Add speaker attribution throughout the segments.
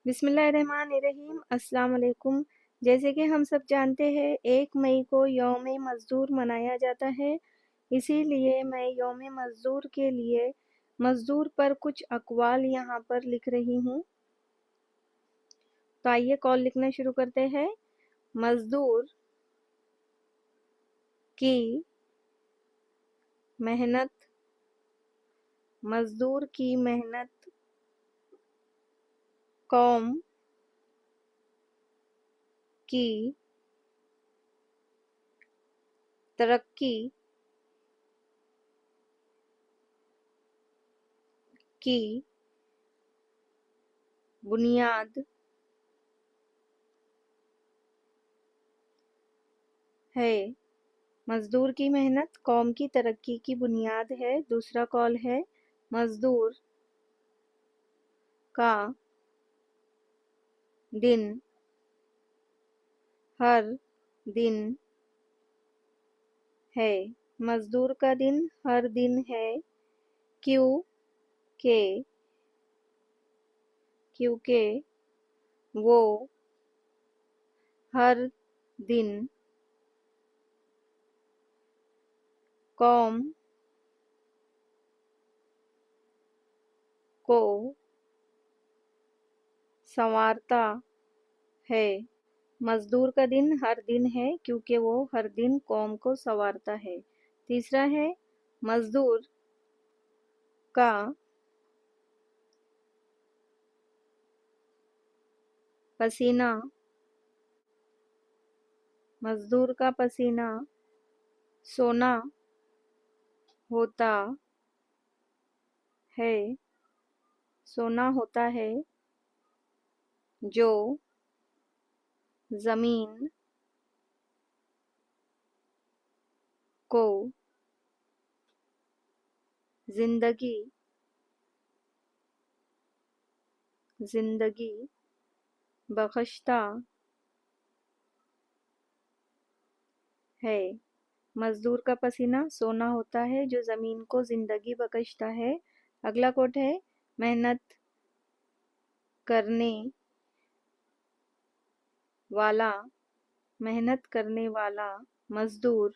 Speaker 1: बिस्मिल्लाहिर्रहमानिर्रहीम अस्सलाम वालेकुम। जैसे कि हम सब जानते हैं 1 मई को यौम मज़दूर मनाया जाता है। इसीलिए मैं यौम मज़दूर के लिए मज़दूर पर कुछ अक़वाल यहाँ पर लिख रही हूँ। तो आइए कॉल लिखना शुरू करते हैं। मज़दूर की मेहनत, मज़दूर की मेहनत कौम की तरक्की की बुनियाद है। मज़दूर की मेहनत कौम की तरक्की की बुनियाद है। दूसरा कॉल है मज़दूर का दिन हर दिन है। मज़दूर का दिन हर दिन है क्योंकि क्योंकि वो हर दिन कौम को संवारता है। मज़दूर का दिन हर दिन है क्योंकि वो हर दिन कौम को संवारता है। तीसरा है मज़दूर का पसीना, मज़दूर का पसीना सोना होता है, सोना होता है जो ज़मीन को ज़िंदगी ज़िंदगी बख्शता है। मज़दूर का पसीना सोना होता है जो ज़मीन को ज़िंदगी बख्शता है। अगला कोट है मेहनत करने वाला, मेहनत करने वाला मज़दूर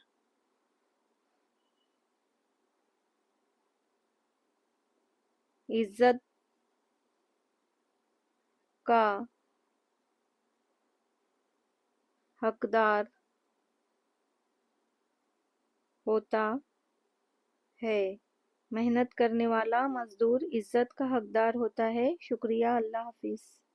Speaker 1: इज़्ज़त का हकदार होता है। मेहनत करने वाला मज़दूर इज़्ज़त का हकदार होता है। शुक्रिया, अल्लाह हाफ़िज़।